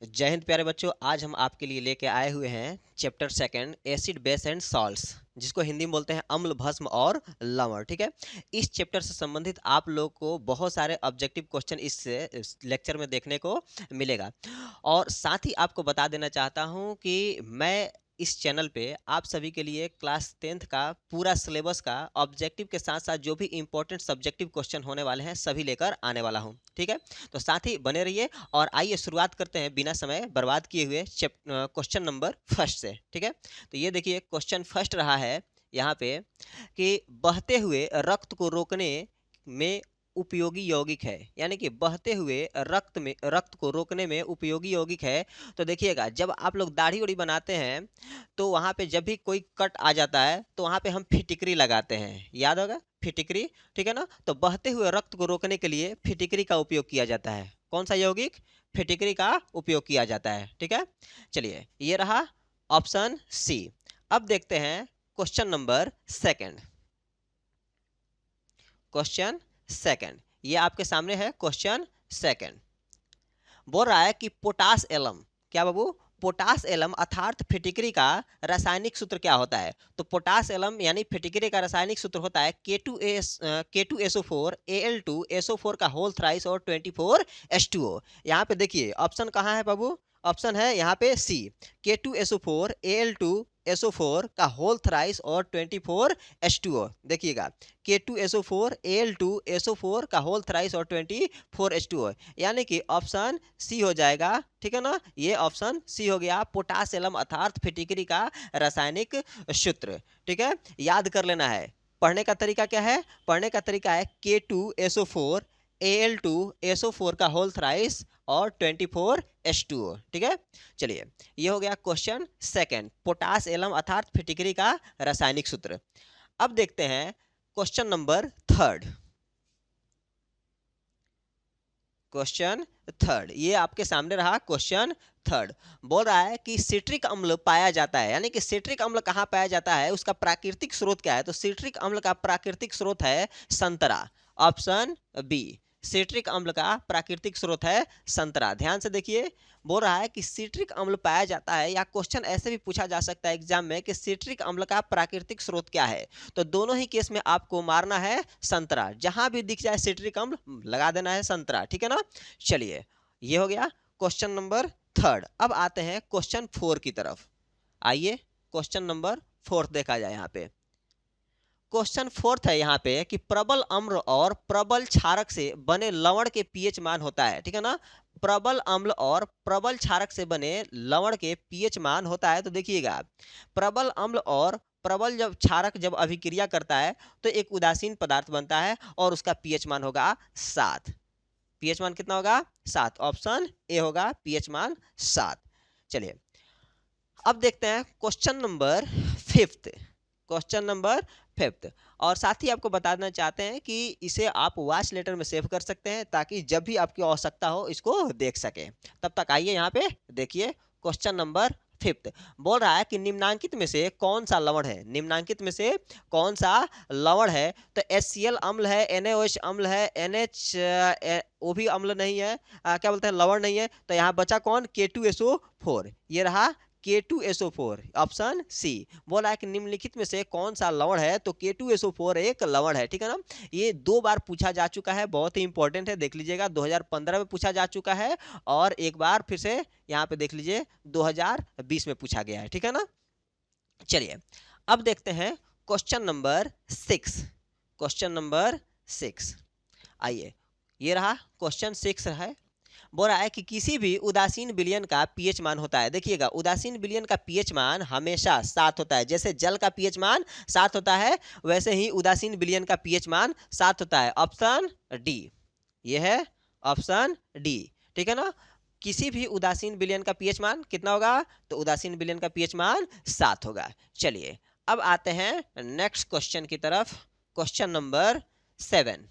जय हिंद प्यारे बच्चों। आज हम आपके लिए लेके आए हुए हैं chapter second acid base and salts, जिसको हिंदी में बोलते हैं अम्ल भस्म और लवण। ठीक है, इस चैप्टर से संबंधित आप लोग को बहुत सारे ऑब्जेक्टिव क्वेश्चन इस लेक्चर में देखने को मिलेगा। और साथ ही आपको बता देना चाहता हूं कि मैं इस चैनल पे आप सभी के लिए क्लास 10th का पूरा सिलेबस का ऑब्जेक्टिव के साथ साथ जो भी इंपॉर्टेंट सब्जेक्टिव क्वेश्चन होने वाले हैं सभी लेकर आने वाला हूं। ठीक है, तो साथ ही बने रहिए और आइए शुरुआत करते हैं बिना समय बर्बाद किए हुए क्वेश्चन नंबर फर्स्ट से। ठीक है, तो ये देखिए क्वेश्चन फर्स्ट रहा है यहाँ पे कि बहते हुए रक्त को रोकने में उपयोगी यौगिक है, यानी कि बहते हुए रक्त को रोकने में उपयोगी यौगिक है। तो देखिएगा, जब आप लोग दाढ़ी उड़ी बनाते हैं तो वहाँ पे जब भी कोई कट आ जाता है तो वहाँ पे हम फिटिकरी लगाते हैं, याद होगा फिटिकरी। ठीक है ना, तो बहते हुए रक्त को रोकने के लिए फिटिकरी का उपयोग किया जाता है। कौन सा यौगिक? फिटिकरी का उपयोग किया जाता है। ठीक है, चलिए ये रहा ऑप्शन सी। अब देखते हैं question number second. Question second ये आपके सामने है। क्वेश्चन सेकंड बोल रहा है कि पोटास एलम, क्या बाबू? पोटास एलम अर्थात फिटिकरी का रासायनिक सूत्र क्या होता है? तो पोटास एलम यानी फिटिकरी का रासायनिक सूत्र होता है K2SO4 Al2SO4 का होल थ्राइस और 24H2O। यहाँ पे देखिए ऑप्शन कहाँ है बाबू? ऑप्शन है यहाँ पे सी, K2SO4 Al2SO4 का होल थ्राइस और 24H2O। देखिएगा, K2SO4 Al2SO4 का होल थ्राइस और 24H2O, यानी कि ऑप्शन सी हो जाएगा। ठीक है ना, ये ऑप्शन सी हो गया, पोटास एलम अर्थात फिटिकरी का रासायनिक सूत्र। ठीक है, याद कर लेना है। पढ़ने का तरीका क्या है? पढ़ने का तरीका है K2SO4 Al2SO4 का होल थ्राइस और 24H2O। ठीक है, चलिए ये हो गया क्वेश्चन सेकंड, पोटास एलम अर्थात फिटिकरी का रासायनिक सूत्र। अब देखते हैं question number third. Question third ये आपके सामने रहा। क्वेश्चन थर्ड बोल रहा है कि सिट्रिक अम्ल पाया जाता है, यानी कि सिट्रिक अम्ल कहाँ पाया जाता है, उसका प्राकृतिक स्रोत क्या है? तो सिट्रिक अम्ल का प्राकृतिक स्रोत है संतरा। ऑप्शन बी, सिट्रिक अम्ल का प्राकृतिक स्रोत है संतरा। ध्यान से देखिए, बोल रहा है कि सिट्रिक अम्ल पाया जाता है, या क्वेश्चन ऐसे भी पूछा जा सकता है एग्जाम में कि सिट्रिक अम्ल का प्राकृतिक स्रोत क्या है। तो दोनों ही केस में आपको मारना है संतरा, जहां भी दिख जाए सिट्रिक अम्ल लगा देना है संतरा। ठीक है ना, चलिए ये हो गया क्वेश्चन नंबर थर्ड। अब आते हैं क्वेश्चन फोर की तरफ। आइए क्वेश्चन नंबर फोर्थ देखा जाए। यहाँ पे क्वेश्चन फोर्थ है यहाँ पे कि प्रबल अम्ल और प्रबल क्षारक से बने लवण के पीएच मान होता है। ठीक है ना, प्रबल अम्ल और प्रबल क्षारक से बने लवण के पीएच मान होता है। तो देखिएगा, प्रबल अम्ल और प्रबल जब क्षारक जब अभिक्रिया करता है तो एक उदासीन पदार्थ बनता है और उसका पीएच मान होगा 7। पीएच मान कितना होगा? 7। ऑप्शन ए होगा पीएच मान 7। चलिए अब देखते हैं question number fifth. Question number fifth, और साथ ही आपको बता देना चाहते हैं कि इसे आप वॉच लेटर में सेव कर सकते हैं ताकि जब भी आपकी आवश्यकता हो इसको देख सके। तब तक आइए यहाँ पे देखिए क्वेश्चन नंबर फिफ्थ बोल रहा है कि निम्नांकित में से कौन सा लवण है? निम्नांकित में से कौन सा लवण है? तो HCl अम्ल है, NaOH अम्ल है, NH वो भी अम्ल नहीं है, क्या बोलते हैं लवण नहीं है। तो यहाँ बचा कौन? K2SO4। ये रहा K2SO4। ऑप्शन सी बोला है कि निम्नलिखित में से कौन सा लवण है? तो K2SO4 एक लवण है। ठीक है ना, ये 2 बार पूछा जा चुका है, बहुत ही इंपॉर्टेंट है, देख लीजिएगा। 2015 में पूछा जा चुका है और एक बार फिर से यहाँ पे देख लीजिए 2020 में पूछा गया है। ठीक है ना, चलिए अब देखते हैं क्वेश्चन नंबर 6। क्वेश्चन नंबर 6 आइए, ये रहा क्वेश्चन 6 है। बोल रहा है कि किसी भी उदासीन विलयन का पीएच मान होता है। देखिएगा, उदासीन विलयन का पीएच मान हमेशा 7 होता है। जैसे जल का पीएच मान 7 होता है, वैसे ही उदासीन विलयन का पीएच मान 7 होता है। ऑप्शन डी ये है, ऑप्शन डी। ठीक है ना, किसी भी उदासीन विलयन का पीएच मान कितना होगा? तो उदासीन विलयन का पीएच मान 7 होगा। चलिए अब आते हैं नेक्स्ट क्वेश्चन की तरफ। Question number 7।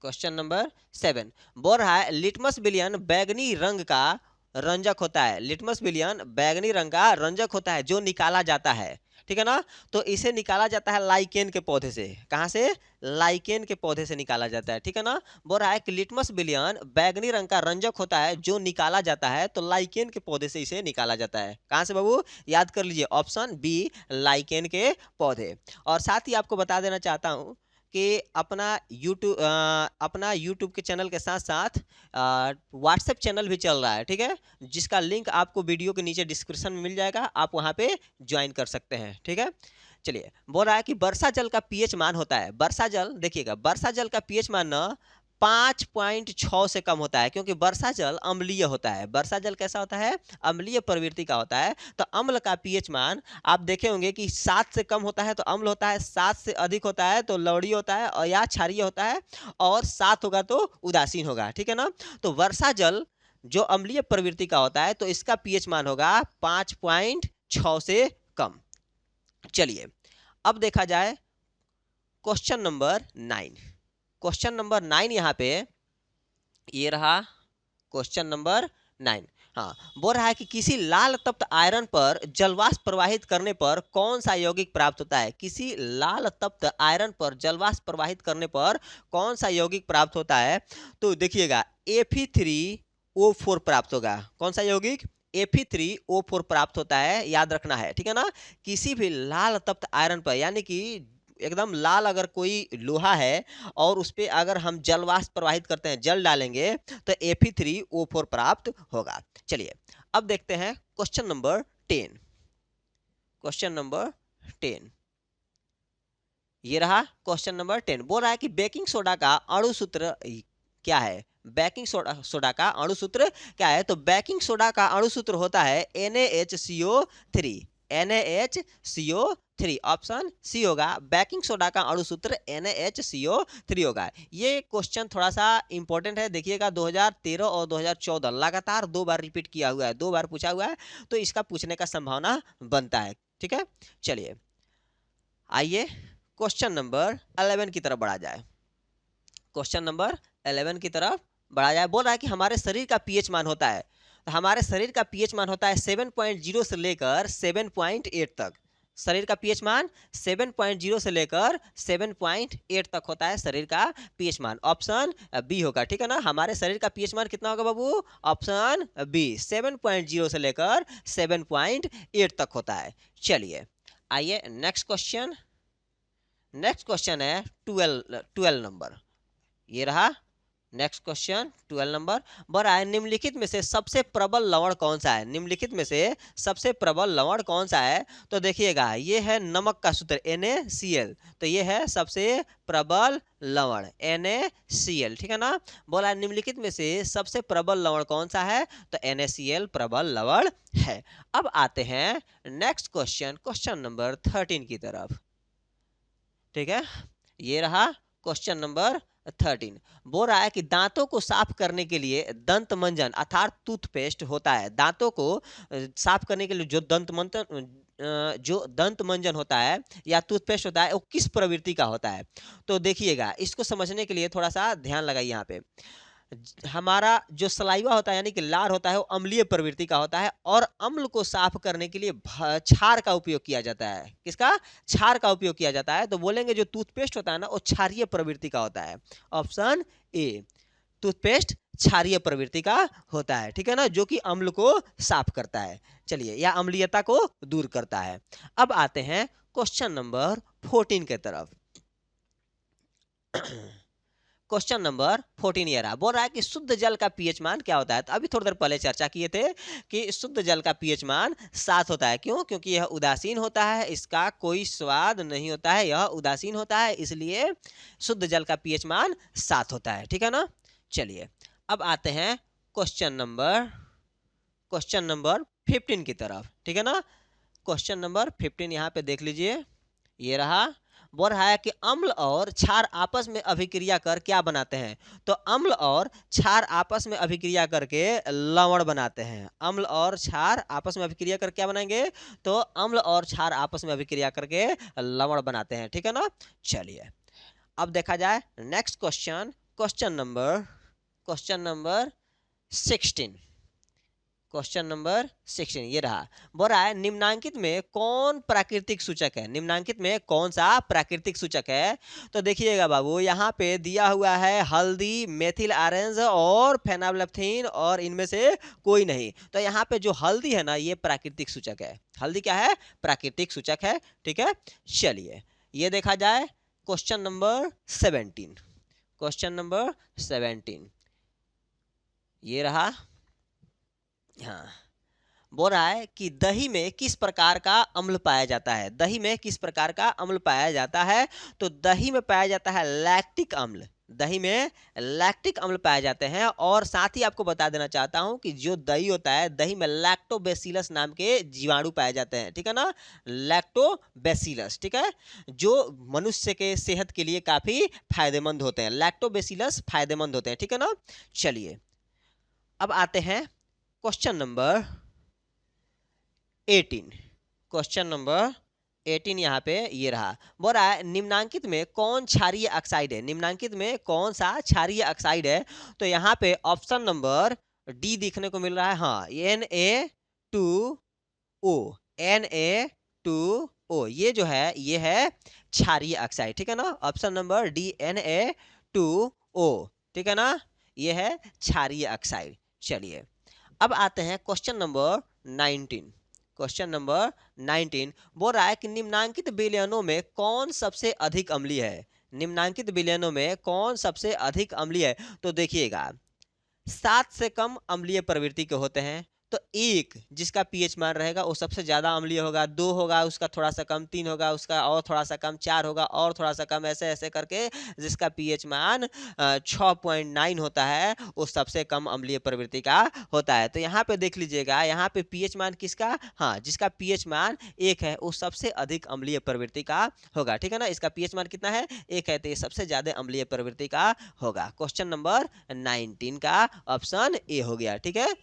क्वेश्चन नंबर 7 बोल रहा है लिटमस विलयन बैगनी रंग का रंजक होता है। लिटमस विलयन बैगनी रंग का रंजक होता है जो निकाला जाता है। ठीक है ना। तो इसे निकाला जाता है लाइकेन के पौधे से। कहाँ से? लाइकेन के पौधे से निकाला जाता है, ठीक है ना। बोल रहा है कि लिटमस विलयन बैगनी रंग का रंजक होता है जो निकाला जाता है, तो लाइकेन के पौधे से इसे निकाला जाता है। कहाँ से बाबू? याद कर लीजिए, ऑप्शन बी लाइकेन के पौधे। और साथ ही आपको बता देना चाहता हूँ कि अपना यूट्यूब के चैनल के साथ साथ व्हाट्सएप चैनल भी चल रहा है, ठीक है, जिसका लिंक आपको वीडियो के नीचे डिस्क्रिप्शन में मिल जाएगा, आप वहाँ पे ज्वाइन कर सकते हैं, ठीक है। चलिए, बोल रहा है कि वर्षा जल का पीएच मान होता है, वर्षा जल देखिएगा, वर्षा जल का पीएच मान न 5.6 से कम होता है, क्योंकि वर्षा जल अम्लीय होता है। वर्षा जल कैसा होता है? अम्लीय प्रवृत्ति का होता है। तो अम्ल का पीएच मान आप देखे होंगे कि 7 से कम होता है तो अम्ल होता है, 7 से अधिक होता है तो लवणीय होता है और या क्षारीय होता है, और 7 होगा तो उदासीन होगा, ठीक है ना। तो वर्षा जल जो अम्लीय प्रवृत्ति का होता है तो इसका पीएच मान होगा 5.6 से कम। चलिए, अब देखा जाए क्वेश्चन नंबर 9। क्वेश्चन नंबर 9 यहाँ पे ये रहा क्वेश्चन नंबर 9। हाँ, बोल रहा है कि किसी लाल तप्त आयरन पर जलवाष्प प्रवाहित करने पर कौन सा यौगिक प्राप्त होता है? किसी लाल तप्त आयरन पर जलवाष्प प्रवाहित करने पर कौन सा यौगिक प्राप्त होता है? तो देखिएगा, Fe3O4 प्राप्त होगा। कौन सा यौगिक? Fe3O4 प्राप्त होता है, याद रखना है, ठीक है ना। किसी भी लाल तप्त आयरन पर, यानी कि एकदम लाल अगर कोई लोहा है और उस पर अगर हम जलवाष्प प्रवाहित करते हैं, जल डालेंगे, तो Fe3O4 प्राप्त होगा। चलिए, अब देखते हैं क्वेश्चन नंबर 10। क्वेश्चन नंबर 10 ये रहा क्वेश्चन नंबर 10। बोल रहा है कि बेकिंग सोडा का अणु सूत्र क्या है? बेकिंग सोडा का अणु सूत्र क्या है? तो बेकिंग सोडा का अणु सूत्र होता है NaHCO3। NaHCO3 ऑप्शन सी होगा। बेकिंग सोडा का अणु सूत्र NaHCO3 होगा। ये क्वेश्चन थोड़ा सा इंपॉर्टेंट है, देखिएगा 2013 और 2014 लगातार 2 बार रिपीट किया हुआ है, 2 बार पूछा हुआ है, तो इसका पूछने का संभावना बनता है, ठीक है। चलिए, आइए क्वेश्चन नंबर 11 की तरफ बढ़ा जाए। क्वेश्चन नंबर 11 की तरफ बढ़ा जाए। बोल रहा है कि हमारे शरीर का पीएच मान होता है, तो हमारे शरीर का पीएच मान होता है 7.0 से लेकर 7.8 तक। शरीर का पीएच मान 7.0 से लेकर 7.8 तक होता है शरीर का पीएच मान। ऑप्शन बी होगा, ठीक है ना। हमारे शरीर का पीएच मान कितना होगा बाबू? ऑप्शन बी 7.0 से लेकर 7.8 तक होता है। चलिए, आइए नेक्स्ट क्वेश्चन। नेक्स्ट क्वेश्चन है 12 नंबर। ये रहा नेक्स्ट क्वेश्चन 12 नंबर। बोल रहा है निम्नलिखित में से सबसे प्रबल लवण कौन सा है? निम्नलिखित में से सबसे प्रबल लवण कौन सा है? तो देखिएगा, ये है नमक का सूत्र NaCl, तो ये है सबसे प्रबल लवण NaCl, ठीक है ना। बोला निम्नलिखित में से सबसे प्रबल लवण कौन सा है? तो NaCl प्रबल लवण है। अब आते हैं नेक्स्ट क्वेश्चन, क्वेश्चन नंबर 13 की तरफ, ठीक है। ये रहा क्वेश्चन नंबर 13। बोल रहा है कि दांतों को साफ करने के लिए दंत मंजन अर्थात टूथपेस्ट होता है। दांतों को साफ करने के लिए जो दंत मंजन होता है या टूथपेस्ट होता है, वो किस प्रवृत्ति का होता है? तो देखिएगा, इसको समझने के लिए थोड़ा सा ध्यान लगाइए। यहाँ पे हमारा जो सलाइवा होता है यानी कि लार होता है, वो अम्लीय प्रवृत्ति का होता है, और अम्ल को साफ करने के लिए क्षार का उपयोग किया जाता है। किसका? क्षार का उपयोग किया जाता है। तो बोलेंगे जो टूथपेस्ट होता है ना, वो क्षारीय प्रवृत्ति का होता है। ऑप्शन ए, टूथपेस्ट क्षारीय प्रवृत्ति का होता है, ठीक है ना, जो कि अम्ल को साफ करता है। चलिए, या अम्लीयता को दूर करता है। अब आते हैं क्वेश्चन नंबर 14 के तरफ। क्वेश्चन नंबर 14 ये रहा। बोल रहा है कि शुद्ध जल का पीएच मान क्या होता है? तो अभी थोड़ी देर पहले चर्चा किए थे कि शुद्ध जल का पीएच मान 7 होता है। क्यों? क्योंकि यह उदासीन होता है, इसका कोई स्वाद नहीं होता है, यह उदासीन होता है, इसलिए शुद्ध जल का पीएच मान 7 होता है, ठीक है ना। चलिए, अब आते हैं क्वेश्चन नंबर 15 की तरफ, ठीक है ना। क्वेश्चन नंबर 15 यहाँ पे देख लीजिए, ये रहा। बोल रहा है कि अम्ल और क्षार आपस में अभिक्रिया कर क्या बनाते हैं? तो अम्ल और क्षार आपस में अभिक्रिया करके लवण बनाते हैं। अम्ल और क्षार आपस में अभिक्रिया कर क्या बनाएंगे? तो अम्ल और क्षार आपस में अभिक्रिया करके लवण बनाते हैं, ठीक है ना। चलिए, अब देखा जाए next question, question number 16। Question number 16 ये रहा। बोल रहा है निम्नांकित में कौन प्राकृतिक सूचक है, निम्नांकित में कौन सा प्राकृतिक सूचक है। तो देखिएगा बाबू, यहाँ पे दिया हुआ है हल्दी, मेथिल ऑरेंज और फेनाब्लेफ्थीन, और इनमें से कोई नहीं। तो यहाँ पे जो हल्दी है ना, ये प्राकृतिक सूचक है। हल्दी क्या है? प्राकृतिक सूचक है। ठीक है, चलिए ये देखा जाए क्वेश्चन नंबर 17। क्वेश्चन नंबर 17 ये रहा। हाँ, बोल रहा है कि दही में किस प्रकार का अम्ल पाया जाता है, दही में किस प्रकार का अम्ल पाया जाता है। तो दही में पाया जाता है लैक्टिक अम्ल, दही में लैक्टिक अम्ल पाए जाते हैं। और साथ ही आपको बता देना चाहता हूं कि जो दही होता है, दही में लैक्टोबैसिलस नाम के जीवाणु पाए जाते हैं। ठीक है ना, लैक्टोबैसिलस। ठीक है, जो मनुष्य के सेहत के लिए काफी फायदेमंद होते हैं, लैक्टोबैसिलस फायदेमंद होते हैं। ठीक है ना, चलिए अब आते हैं क्वेश्चन नंबर 18। क्वेश्चन नंबर 18 यहाँ पे ये रहा। बोल रहा है निम्नांकित में कौन क्षारीय ऑक्साइड है, निम्नांकित में कौन सा क्षारीय ऑक्साइड है। तो यहाँ पे ऑप्शन नंबर डी दिखने को मिल रहा है। हाँ, Na2O, Na2O ये जो है ये है क्षारीय ऑक्साइड। ठीक है ना, ऑप्शन नंबर डी Na2O। ठीक है ना, ये है क्षारीय ऑक्साइड। चलिए अब आते हैं क्वेश्चन नंबर 19। क्वेश्चन नंबर 19 बोल रहा है कि निम्नांकित विलयनों में कौन सबसे अधिक अम्लीय है, निम्नांकित विलयनों में कौन सबसे अधिक अम्लीय है। तो देखिएगा 7 से कम अम्लीय प्रवृत्ति के होते हैं। तो एक जिसका पीएच मान रहेगा वो सबसे ज्यादा अम्लीय होगा, 2 होगा उसका थोड़ा सा कम, 3 होगा उसका और थोड़ा सा कम, 4 होगा और थोड़ा सा कम, ऐसे ऐसे करके जिसका पीएच मान 6.9 होता है वो सबसे कम अम्लीय प्रवृत्ति का होता है। तो यहाँ पे देख लीजिएगा, यहाँ पे पीएच मान किसका, हाँ जिसका पीएच मान 1 है वो सबसे अधिक अम्लीय प्रवृत्ति का होगा। ठीक है ना, इसका पीएच मान कितना है, 1 है, तो ये सबसे ज्यादा अम्लीय प्रवृत्ति का होगा। क्वेश्चन नंबर 19 का ऑप्शन ए हो गया। ठीक है,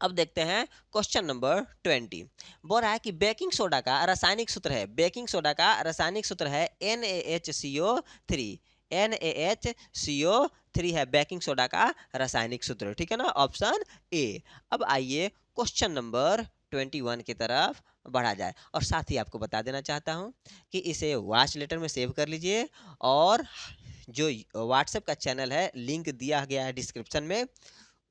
अब देखते हैं क्वेश्चन नंबर 20। बोल रहा है कि बेकिंग सोडा का रासायनिक सूत्र है, बेकिंग सोडा का रासायनिक सूत्र है NaHCO3, NaHCO3 है बेकिंग सोडा का रासायनिक सूत्र। ठीक है ना, ऑप्शन ए। अब आइए क्वेश्चन नंबर 21 की तरफ बढ़ा जाए। और साथ ही आपको बता देना चाहता हूं कि इसे वॉच लेटर में सेव कर लीजिए, और जो व्हाट्सएप का चैनल है लिंक दिया गया है डिस्क्रिप्शन में,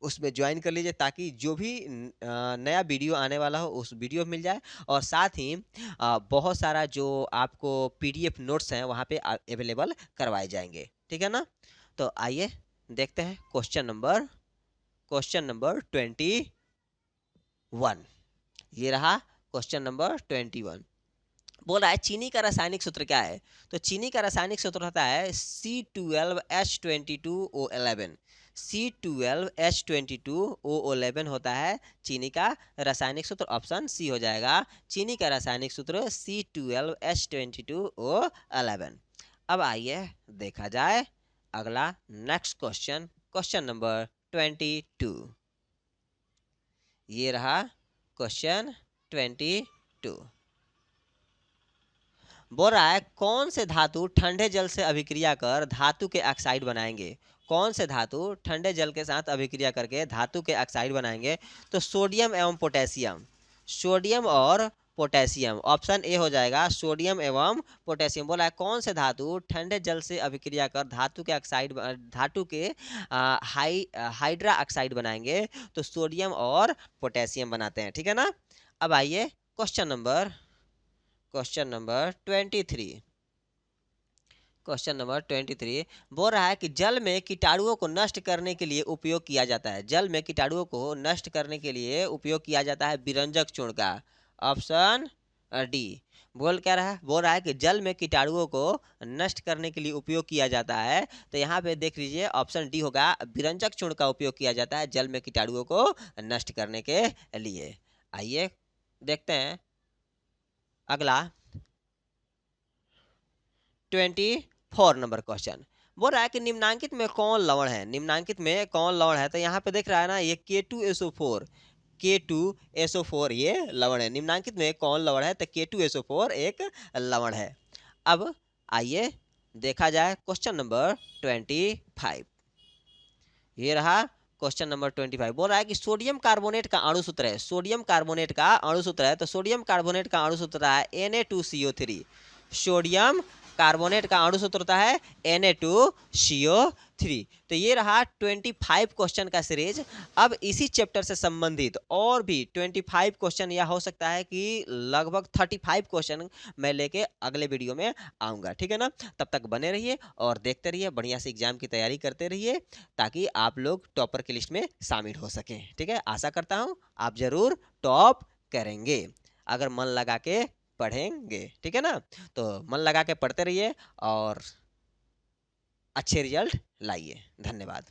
उसमें ज्वाइन कर लीजिए ताकि जो भी नया वीडियो आने वाला हो उस वीडियो मिल जाए। और साथ ही बहुत सारा जो आपको PDF नोट्स हैं वहाँ पे अवेलेबल करवाए जाएंगे। ठीक है ना, तो आइए देखते हैं क्वेश्चन नंबर 21 ये रहा। क्वेश्चन नंबर 21 बोल रहा है चीनी का रासायनिक सूत्र क्या है। तो चीनी का रासायनिक सूत्र होता है C12H22O11, C12H22O11 होता है चीनी का रासायनिक सूत्र। ऑप्शन सी हो जाएगा, चीनी का रासायनिक सूत्र C12H22O11। अब आइए देखा जाए अगला नेक्स्ट क्वेश्चन, क्वेश्चन नंबर 22 ये रहा। क्वेश्चन 22 बोल रहा है कौन से धातु ठंडे जल से अभिक्रिया कर धातु के ऑक्साइड बनाएंगे, कौन से धातु ठंडे जल के साथ अभिक्रिया करके धातु के ऑक्साइड बनाएंगे। तो सोडियम एवं पोटेशियम, सोडियम और पोटेशियम, ऑप्शन ए हो जाएगा सोडियम एवं पोटेशियम। बोला है कौन से धातु ठंडे जल से अभिक्रिया कर धातु के ऑक्साइड, धातु के हाइड्रा ऑक्साइड बनाएंगे। तो सोडियम और पोटेशियम बनाते हैं। ठीक है ना, अब आइए क्वेश्चन नंबर 23। क्वेश्चन नंबर 23 बोल रहा है कि जल में कीटाणुओं को नष्ट करने के लिए उपयोग किया जाता है, जल में कीटाणुओं को नष्ट करने के लिए उपयोग किया जाता है विरंजक चूर्ण का। ऑप्शन डी बोल क्या रहा है, बोल रहा है कि जल में कीटाणुओं को नष्ट करने के लिए उपयोग किया जाता है। तो यहाँ पे देख लीजिए ऑप्शन डी होगा, विरंजक चूर्ण का उपयोग किया जाता है जल में कीटाणुओं को नष्ट करने के लिए। आइए देखते हैं अगला 24 नंबर क्वेश्चन। बोल रहा है कि निम्नांकित में कौन लवण है, निम्नांकित में कौन लवण है। तो यहाँ पे देख रहा है ना ये K2SO4, K2SO4 ये लवण है। निम्नांकित में कौन लवण है, तो K2SO4 एक लवण है। अब आइए देखा जाए क्वेश्चन नंबर 25 ये रहा। क्वेश्चन नंबर 25 बोल रहा है कि सोडियम कार्बोनेट का अणु सूत्र है, सोडियम कार्बोनेट का अणु सूत्र है, तो सोडियम कार्बोनेट का अणु सूत्र है Na2CO3। सोडियम कार्बोनेट का अणु सूत्र होता है Na2CO3। तो ये रहा 25 क्वेश्चन का सीरीज। अब इसी चैप्टर से संबंधित और भी 25 क्वेश्चन, या हो सकता है कि लगभग 35 क्वेश्चन मैं लेके अगले वीडियो में आऊँगा, ठीक है ना। तब तक बने रहिए और देखते रहिए, बढ़िया से एग्जाम की तैयारी करते रहिए, ताकि आप लोग टॉपर की लिस्ट में शामिल हो सकें, ठीक है। आशा करता हूँ आप जरूर टॉप करेंगे अगर मन लगा के पढ़ेंगे, ठीक है ना। तो मन लगा के पढ़ते रहिए और अच्छे रिजल्ट लाइए। धन्यवाद।